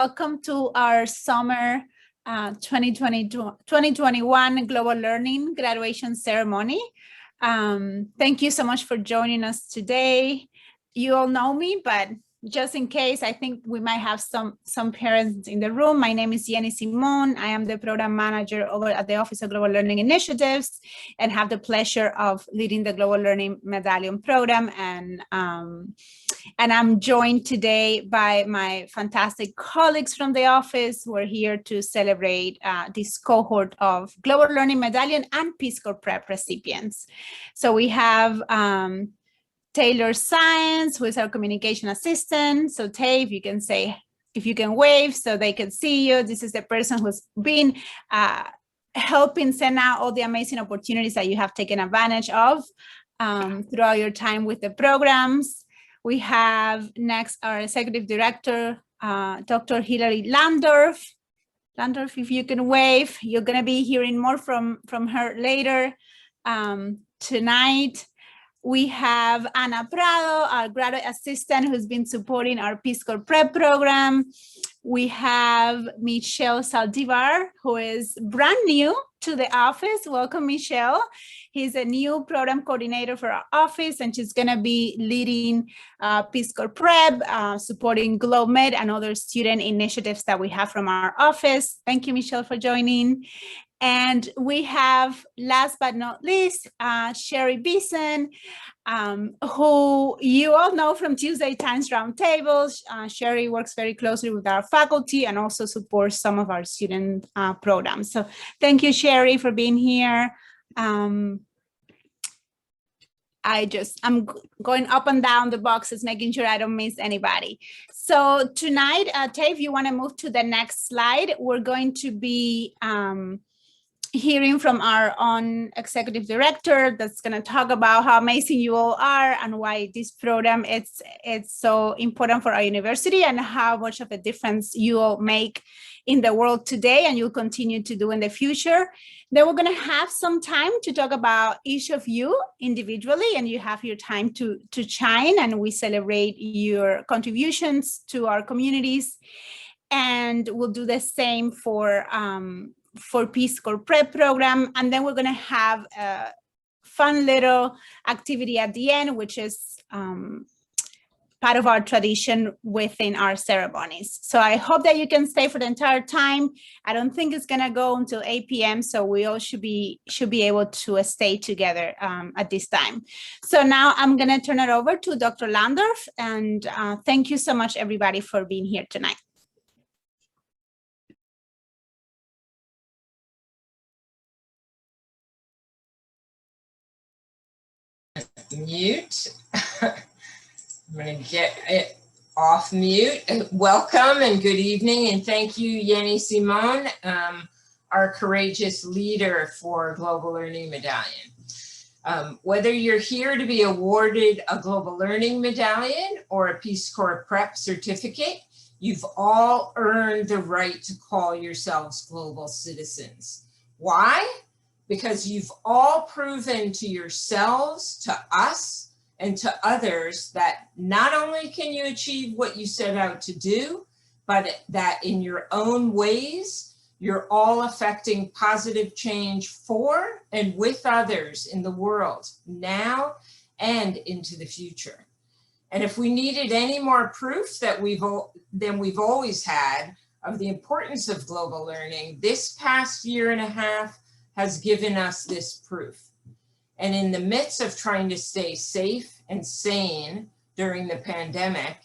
Welcome to our summer 2021 Global Learning graduation ceremony. Thank you so much for joining us today. You all know me, but just in case, I think we might have some parents in the room. My name is Jenny Simon. I am the program manager over at the Office of Global Learning Initiatives and have the pleasure of leading the Global Learning Medallion program. And I'm joined today by my fantastic colleagues from the office who are here to celebrate this cohort of Global Learning Medallion and Peace Corps Prep recipients. So we have Taylor Science, who is our communication assistant. So Tay, if you can say, if you can wave so they can see you. This is the person who's been helping send out all the amazing opportunities that you have taken advantage of throughout your time with the programs. We have next our executive director, Dr. Hilary Landorf. Landorf, if you can wave, you're gonna be hearing more from her later tonight. We have Ana Prado, our graduate assistant who's been supporting our Peace Corps Prep program. We have Michelle Saldivar, who is brand new to the office. Welcome, Michelle. He's a new program coordinator for our office, and she's gonna be leading Peace Corps Prep, supporting GlobeMed and other student initiatives that we have from our office. Thank you, Michelle, for joining. And we have, last but not least, Sherry Beeson, who you all know from Tuesday Times Roundtables. Sherry works very closely with our faculty and also supports some of our student programs. So thank you, Sherry, for being here. I'm going up and down the boxes, making sure I don't miss anybody. So tonight, Tay, if you want to move to the next slide, we're going to be hearing from our own executive director that's going to talk about how amazing you all are and why this program it's so important for our university and how much of a difference you all make in the world today and you'll continue to do in the future. Then we're going to have some time to talk about each of you individually, and you have your time to shine, and we celebrate your contributions to our communities. And we'll do the same for Peace Corps Prep program. And then we're going to have a fun little activity at the end, which is part of our tradition within our ceremonies. So I hope that you can stay for the entire time. I don't think it's going to go until 8 p.m. So we all should be able to stay together at this time. So now I'm going to turn it over to Dr. Landorf, and thank you so much, everybody, for being here tonight. Mute. I'm going to get it off mute. Welcome and good evening, and thank you, Jenny Simon, our courageous leader for Global Learning Medallion. Whether you're here to be awarded a Global Learning Medallion or a Peace Corps Prep certificate, you've all earned the right to call yourselves global citizens. Why? Because you've all proven to yourselves, to us, and to others that not only can you achieve what you set out to do, but that in your own ways, you're all affecting positive change for and with others in the world now and into the future. And if we needed any more proof than we've always had of the importance of global learning, this past year and a half has given us this proof. And in the midst of trying to stay safe and sane during the pandemic,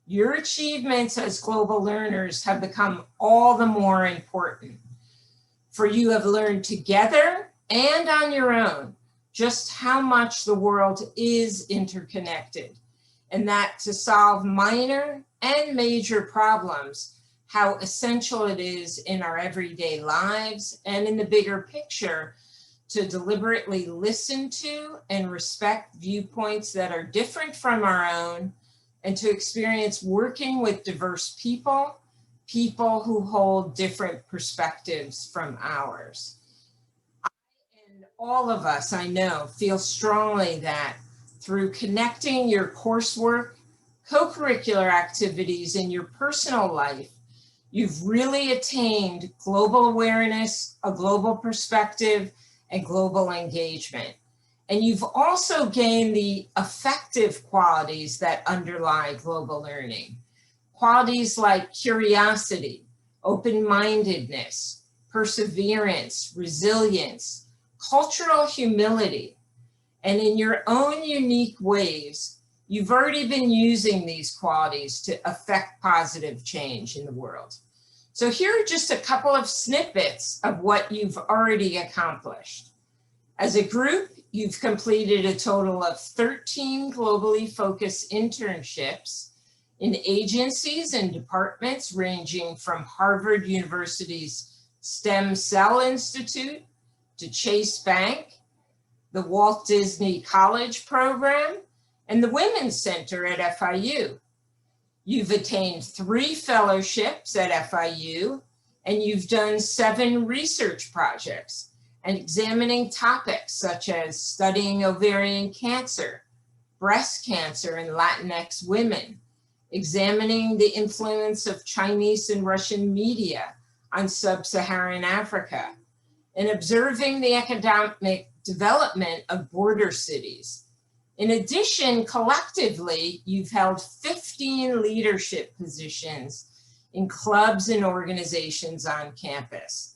your achievements as global learners have become all the more important. For you have learned together and on your own just how much the world is interconnected, and that to solve minor and major problems, how essential it is in our everyday lives and in the bigger picture to deliberately listen to and respect viewpoints that are different from our own, and to experience working with diverse people who hold different perspectives from ours. And all of us, I know, feel strongly that through connecting your coursework, co-curricular activities, and your personal life, You've really attained global awareness, a global perspective, and global engagement. And you've also gained the affective qualities that underlie global learning. Qualities like curiosity, open-mindedness, perseverance, resilience, cultural humility. And in your own unique ways, you've already been using these qualities to affect positive change in the world. So here are just a couple of snippets of what you've already accomplished. As a group, you've completed a total of 13 globally focused internships in agencies and departments ranging from Harvard University's Stem Cell Institute to Chase Bank, the Walt Disney College Program, and the Women's Center at FIU. You've attained 3 fellowships at FIU, and you've done 7 research projects and examining topics such as studying ovarian cancer, breast cancer in Latinx women, examining the influence of Chinese and Russian media on sub-Saharan Africa, and observing the economic development of border cities. In addition, collectively, you've held 15 leadership positions in clubs and organizations on campus.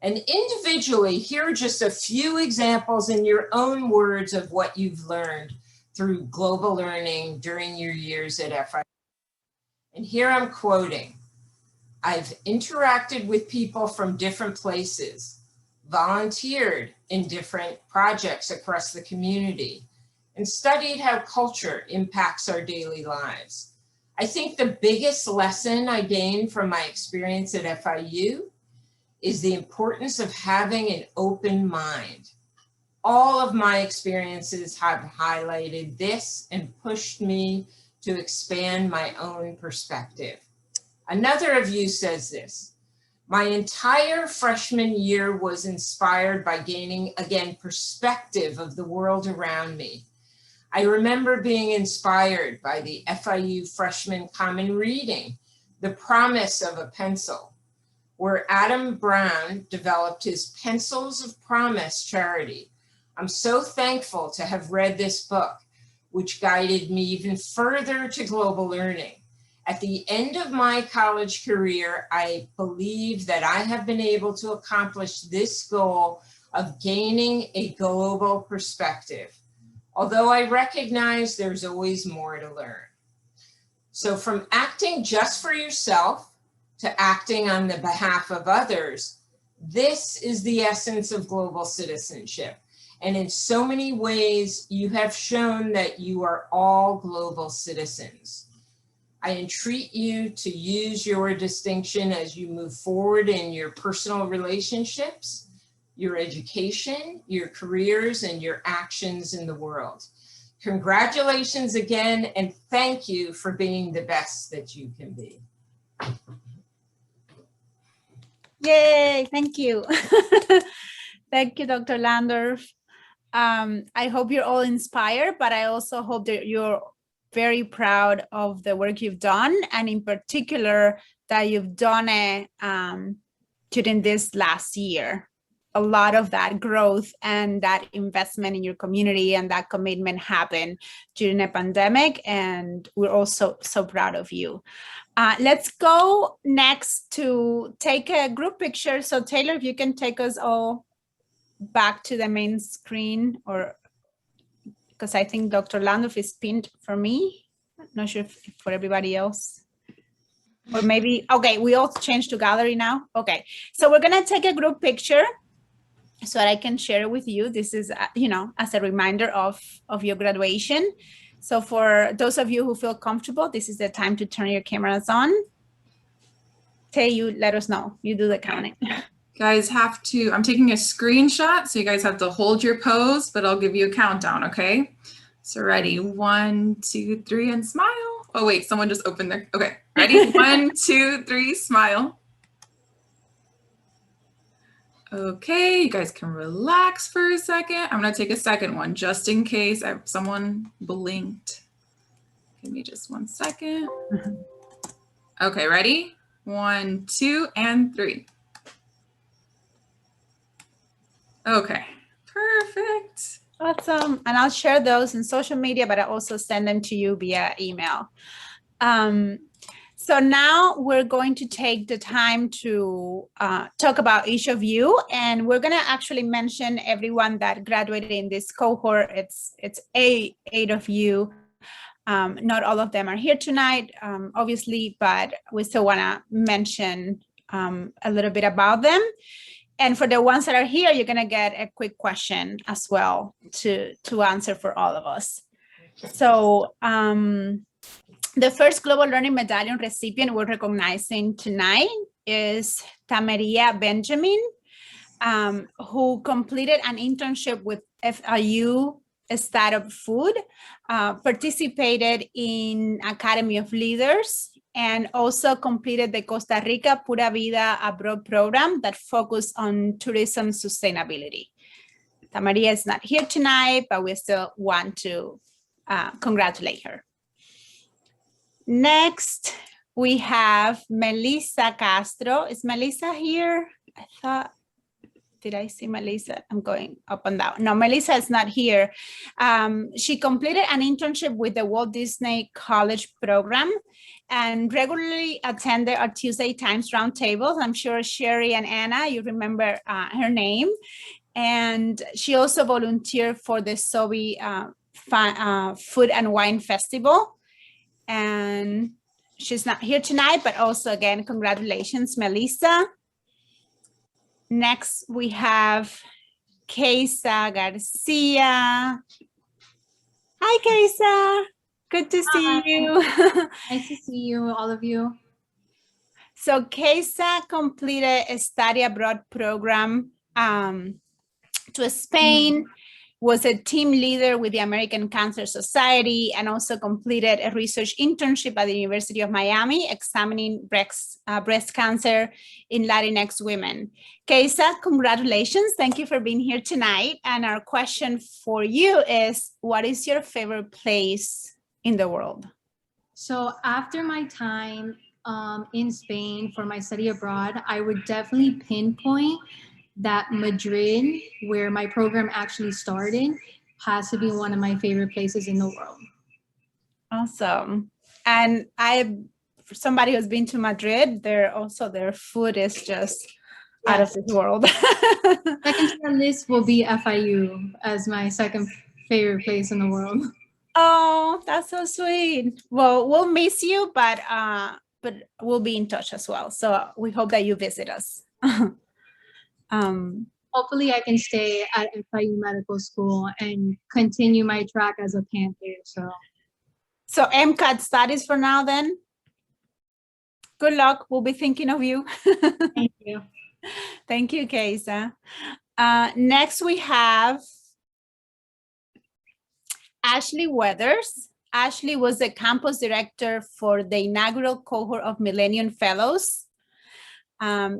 And individually, here are just a few examples in your own words of what you've learned through global learning during your years at FIU. And here I'm quoting, "I've interacted with people from different places, volunteered in different projects across the community, and studied how culture impacts our daily lives. I think the biggest lesson I gained from my experience at FIU is the importance of having an open mind. All of my experiences have highlighted this and pushed me to expand my own perspective." Another of you says this, "My entire freshman year was inspired by gaining, again, perspective of the world around me. I remember being inspired by the FIU Freshman Common Reading, The Promise of a Pencil, where Adam Brown developed his Pencils of Promise charity. I'm so thankful to have read this book, which guided me even further to global learning. At the end of my college career, I believe that I have been able to accomplish this goal of gaining a global perspective, although I recognize there's always more to learn." So from acting just for yourself to acting on the behalf of others, this is the essence of global citizenship. And in so many ways, you have shown that you are all global citizens. I entreat you to use your distinction as you move forward in your personal relationships, your education, your careers, and your actions in the world. Congratulations again, and thank you for being the best that you can be. Yay, thank you. Thank you, Dr. Landorf. I hope you're all inspired, but I also hope that you're very proud of the work you've done, and in particular that you've done it during this last year. A lot of that growth and that investment in your community and that commitment happened during a pandemic, and we're also so proud of you. Let's go next to take a group picture. So Taylor, if you can take us all back to the main screen, or because I think Dr. Landorf is pinned for me. I'm not sure if for everybody else. Or maybe, okay, we all changed to gallery now. Okay, so we're gonna take a group picture so that I can share it with you. This is, you know, as a reminder of your graduation. So for those of you who feel comfortable, this is the time to turn your cameras on. Tay, you let us know. You do the counting. Guys have to, I'm taking a screenshot, so you guys have to hold your pose, but I'll give you a countdown, okay? So ready, 1, 2, 3, and smile. Oh wait, someone just opened their, okay, ready? 1, 2, 3, smile. Okay, you guys can relax for a second. I'm gonna take a second one just in case someone blinked. Give me just 1 second. Okay, ready? 1, 2, and 3. Okay, perfect. Awesome. And I'll share those in social media, but I also send them to you via email. So now we're going to take the time to talk about each of you, and we're going to actually mention everyone that graduated in this cohort. It's eight of you. Not all of them are here tonight, obviously, but we still want to mention a little bit about them. And for the ones that are here, you're going to get a quick question as well to answer for all of us. So the first Global Learning Medallion recipient we're recognizing tonight is Tamaria Benjamin, who completed an internship with FIU Startup Food, participated in Academy of Leaders, and also completed the Costa Rica Pura Vida Abroad program that focused on tourism sustainability. Tamaria is not here tonight, but we still want to congratulate her. Next, we have Melissa Castro. Is Melissa here? I thought, did I see Melissa? I'm going up and down. No, Melissa is not here. She completed an internship with the Walt Disney College program and regularly attended our Tuesday Times roundtables. I'm sure Sherry and Anna, you remember her name. And she also volunteered for the Sobi Food and Wine Festival. And she's not here tonight, but also again, congratulations, Melissa. Next, we have Kassa Garcia. Hi, Kassa. Good to see you. Nice to see you, all of you. So Kassa completed a study abroad program to Spain, was a team leader with the American Cancer Society, and also completed a research internship at the University of Miami, examining breast cancer in Latinx women. Kassa, congratulations. Thank you for being here tonight. And our question for you is, what is your favorite place in the world? So after my time in Spain for my study abroad, I would definitely pinpoint that Madrid, where my program actually started, has to be one of my favorite places in the world. Awesome. And for somebody who's been to Madrid, their food is just out of this world. Second to the list will be FIU as my second favorite place in the world. Oh, that's so sweet. Well, we'll miss you, but we'll be in touch as well. So we hope that you visit us. Hopefully I can stay at FIU Medical School and continue my track as a Panther. So MCAT studies for now then. Good luck. We'll be thinking of you. Thank you. Thank you, Kassa. Next we have Ashley Weathers. Ashley was the campus director for the inaugural cohort of Medallion Fellows.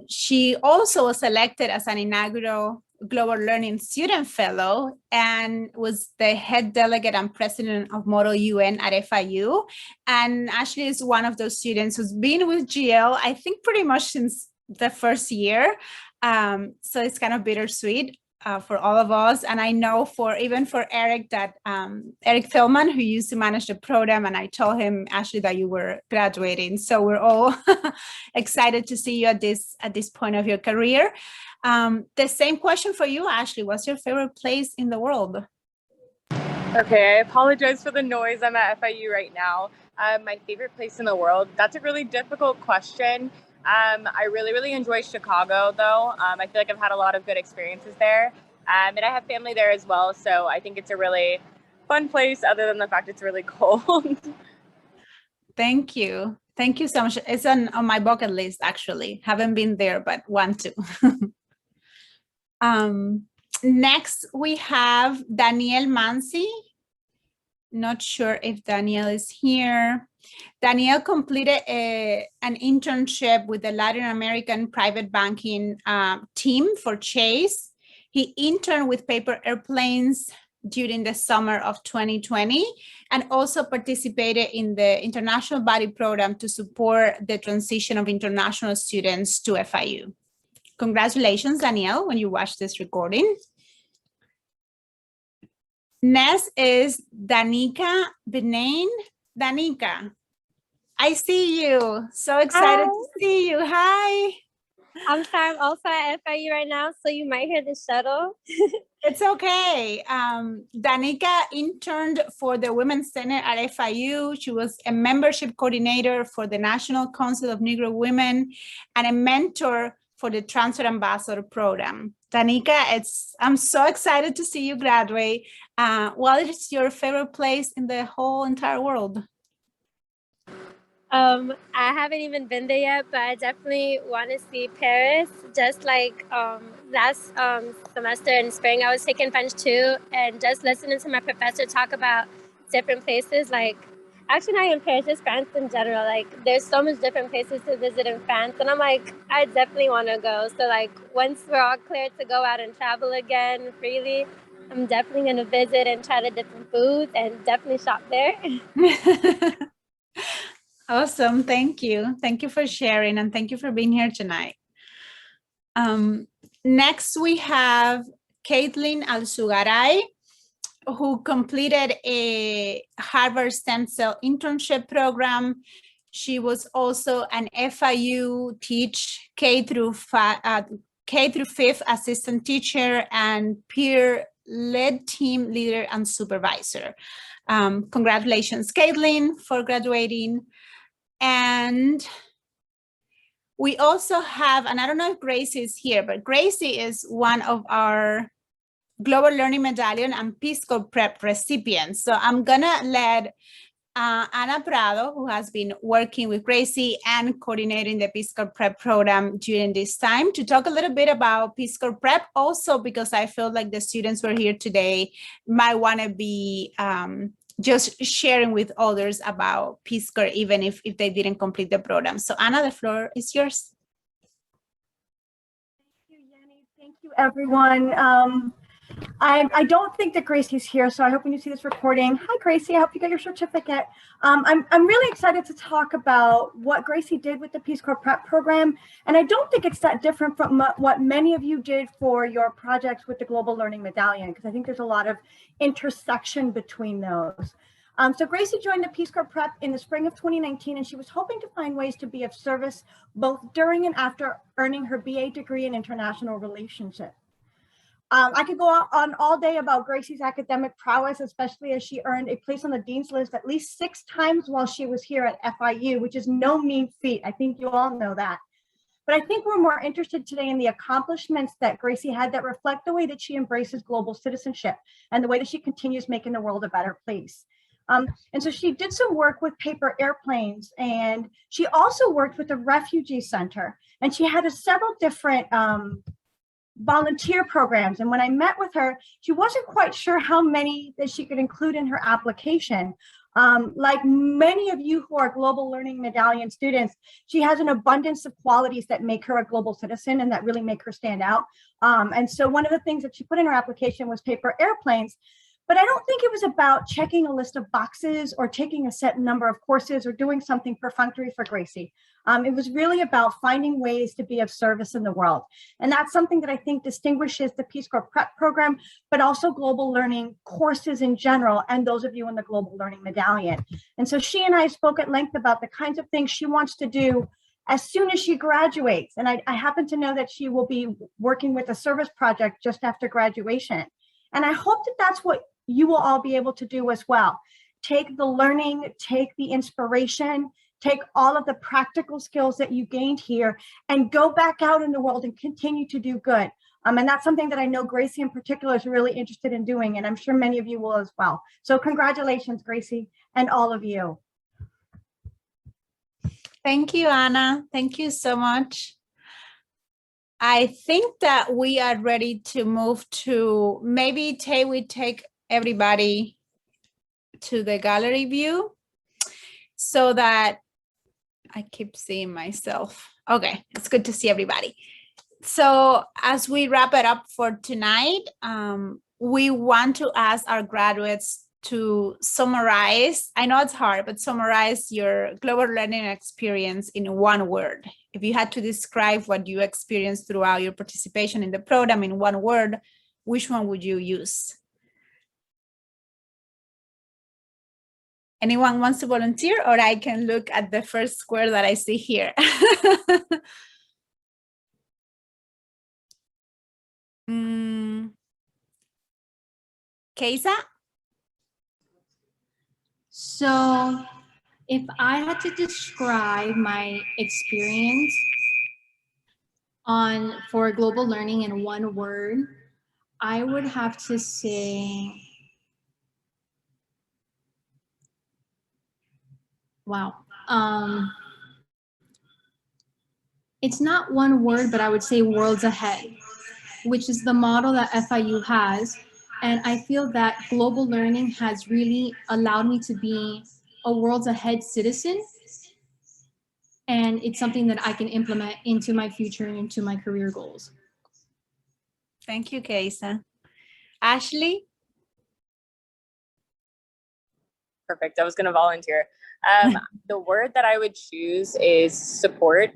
She also was selected as an inaugural Global Learning Student Fellow and was the head delegate and president of Model UN at FIU. And Ashley is one of those students who's been with GL, I think pretty much since the first year. So it's kind of bittersweet for all of us. And I know even for Eric, that Eric Philman, who used to manage the program, and I told him, Ashley, that you were graduating. So we're all excited to see you at this point of your career. The same question for you, Ashley. What's your favorite place in the world? Okay, I apologize for the noise. I'm at FIU right now. My favorite place in the world, that's a really difficult question. I really enjoy Chicago, though. I feel like I've had a lot of good experiences there. And I have family there as well, so I think it's a really fun place, other than the fact it's really cold. Thank you. Thank you so much. It's on my bucket list, actually. Haven't been there, but want to. Next, we have Danielle Mansi. Not sure if Danielle is here. Danielle completed an internship with the Latin American private banking team for Chase. He interned with Paper Airplanes, during the summer of 2020, and also participated in the International Body Program to support the transition of international students to FIU. Congratulations, Danielle, when you watch this recording. Next is Danica Benan. Danica, I see you. So excited to see you. Hi. I'm sorry, I'm also at FIU right now, so you might hear the shuttle. It's okay. Danica interned for the Women's Center at FIU. She was a membership coordinator for the National Council of Negro Women and a mentor for the Transfer Ambassador Program. Danica, I'm so excited to see you graduate. What is your favorite place in the whole entire world? I haven't even been there yet, but I definitely want to see Paris. Just like last semester in spring, I was taking French too, and just listening to my professor talk about different places, like actually not even Paris, just France in general. Like there's so much different places to visit in France, and I'm like, I definitely want to go. So like once we're all clear to go out and travel again freely, I'm definitely going to visit and try the different foods and definitely shop there. Awesome. Thank you. Thank you for sharing, and thank you for being here tonight. Next, we have Caitlin Al Sugarai, who completed a Harvard stem cell internship program. She was also an FIU Teach K through 5th assistant teacher and peer-led team leader and supervisor. Congratulations, Caitlin, for graduating. And we also have, and I don't know if Gracie is here, but Gracie is one of our Global Learning Medallion and Peace Corps Prep recipients. So I'm gonna let Ana Prado, who has been working with Gracie and coordinating the Peace Corps Prep program during this time, to talk a little bit about Peace Corps Prep, also because I feel like the students who are here today might wanna be just sharing with others about Peace Corps, even if they didn't complete the program. So Ana, the floor is yours. Thank you, Yenny. Thank you, everyone. I don't think that Gracie's here, so I hope when you see this recording, hi Gracie, I hope you get your certificate. I'm really excited to talk about what Gracie did with the Peace Corps Prep program, and I don't think it's that different from what many of you did for your projects with the Global Learning Medallion, because I think there's a lot of intersection between those. So Gracie joined the Peace Corps Prep in the spring of 2019, and she was hoping to find ways to be of service both during and after earning her BA degree in international relations. I could go on all day about Gracie's academic prowess, especially as she earned a place on the Dean's List at least 6 times while she was here at FIU, which is no mean feat. I think you all know that. But I think we're more interested today in the accomplishments that Gracie had that reflect the way that she embraces global citizenship and the way that she continues making the world a better place. And so she did some work with paper airplanes, and she also worked with the Refugee Center, and she had several different volunteer programs. And when I met with her, she wasn't quite sure how many that she could include in her application. Like many of you who are Global Learning Medallion students, she has an abundance of qualities that make her a global citizen and that really make her stand out. And so one of the things that she put in her application was paper airplanes. But I don't think it was about checking a list of boxes or taking a set number of courses or doing something perfunctory for Gracie. It was really about finding ways to be of service in the world. And that's something that I think distinguishes the Peace Corps Prep program, but also global learning courses in general, and those of you in the Global Learning Medallion. And so she and I spoke at length about the kinds of things she wants to do as soon as she graduates. And I happen to know that she will be working with a service project just after graduation. And I hope that that's what you will all be able to do as well. Take the learning, take the inspiration, take all of the practical skills that you gained here and go back out in the world and continue to do good. And that's something that I know Gracie in particular is really interested in doing, and I'm sure many of you will as well. So congratulations, Gracie, and all of you. Thank you, Ana. Thank you so much. I think that we are ready to move to, maybe Tay, we take everybody to the gallery view so that I keep seeing myself. Okay, it's good to see everybody. So as we wrap it up for tonight, we want to ask our graduates to summarize, I know it's hard, but summarize your global learning experience in one word. If you had to describe what you experienced throughout your participation in the program in one word, which one would you use? Anyone wants to volunteer, or I can look at the first square that I see here. Kassa? So if I had to describe my experience for global learning in one word, I would have to say, wow. It's not one word, but I would say worlds ahead, which is the model that FIU has. And I feel that global learning has really allowed me to be a worlds ahead citizen. And it's something that I can implement into my future and into my career goals. Thank you, Kassa. Ashley? Perfect. I was going to volunteer. The word that I would choose is support,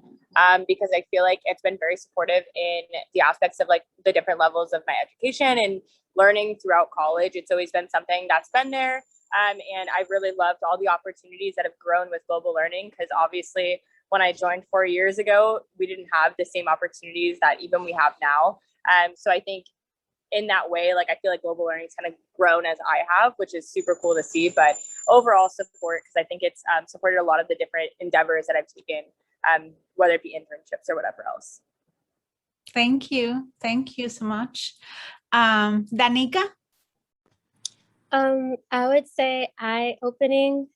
because I feel like it's been very supportive in the aspects of like the different levels of my education and learning throughout college. It's always been something that's been there. And I've really loved all the opportunities that have grown with global learning, because obviously when I joined 4 years ago, we didn't have the same opportunities that even we have now. So I think in that way, like I feel like global learning has kind of grown as I have, which is super cool to see. But overall support, because I think it's supported a lot of the different endeavors that I've taken, whether it be internships or whatever else. Thank you. Thank you so much. Danica? I would say eye-opening,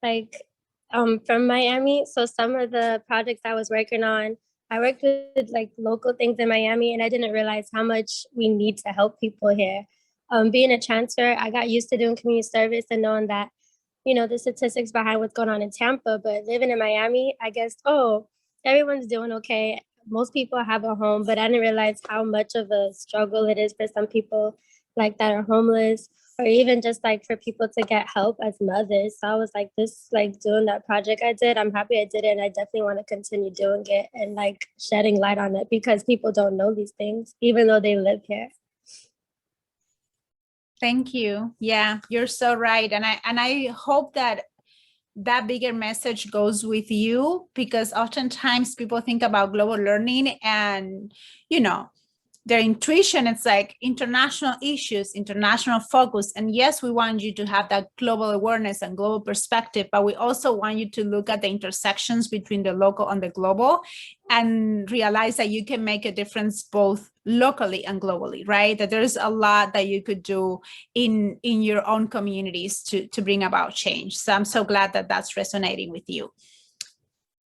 like from Miami. So some of the projects I was working on, I worked with like local things in Miami, and I didn't realize how much we need to help people here. Being a transfer, I got used to doing community service and knowing that, you know, the statistics behind what's going on in Tampa, but living in Miami, I guess, oh, everyone's doing okay. Most people have a home, but I didn't realize how much of a struggle it is for some people like that are homeless, or even just like for people to get help as mothers. So I was like, this, like doing that project I did, I'm happy I did it. And I definitely want to continue doing it and like shedding light on it, because people don't know these things, even though they live here. Thank you. Yeah, you're so right. And I hope that that bigger message goes with you, because oftentimes people think about global learning and, you know, their intuition, it's like international issues, international focus. And yes, we want you to have that global awareness and global perspective, but we also want you to look at the intersections between the local and the global and realize that you can make a difference both locally and globally, right? That there's a lot that you could do in your own communities to bring about change. So I'm so glad that that's resonating with you.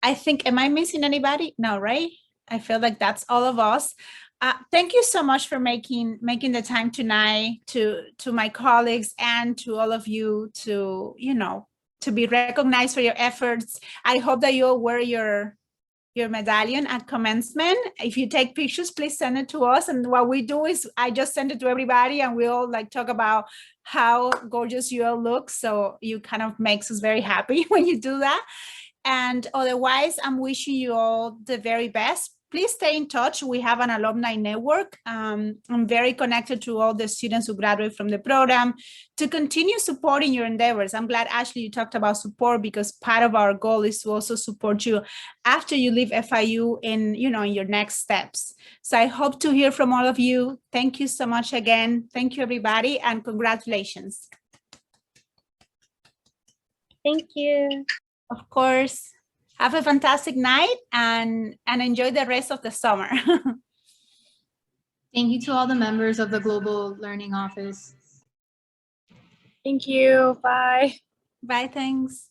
I think, am I missing anybody? No, right? I feel like that's all of us. Thank you so much for making the time tonight, to my colleagues and to all of you, to, you know, to be recognized for your efforts. I hope that you'll wear your medallion at commencement. If you take pictures, please send it to us. And what we do is I just send it to everybody, and we all like talk about how gorgeous you all look. So you kind of makes us very happy when you do that. And otherwise, I'm wishing you all the very best. Please stay in touch. We have an alumni network. I'm very connected to all the students who graduate from the program to continue supporting your endeavors. I'm glad, Ashley, you talked about support, because part of our goal is to also support you after you leave FIU in, you know, in your next steps. So I hope to hear from all of you. Thank you so much again. Thank you, everybody, and congratulations. Thank you. Of course. Have a fantastic night and enjoy the rest of the summer. Thank you to all the members of the Global Learning Office. Thank you. Bye. Bye, thanks.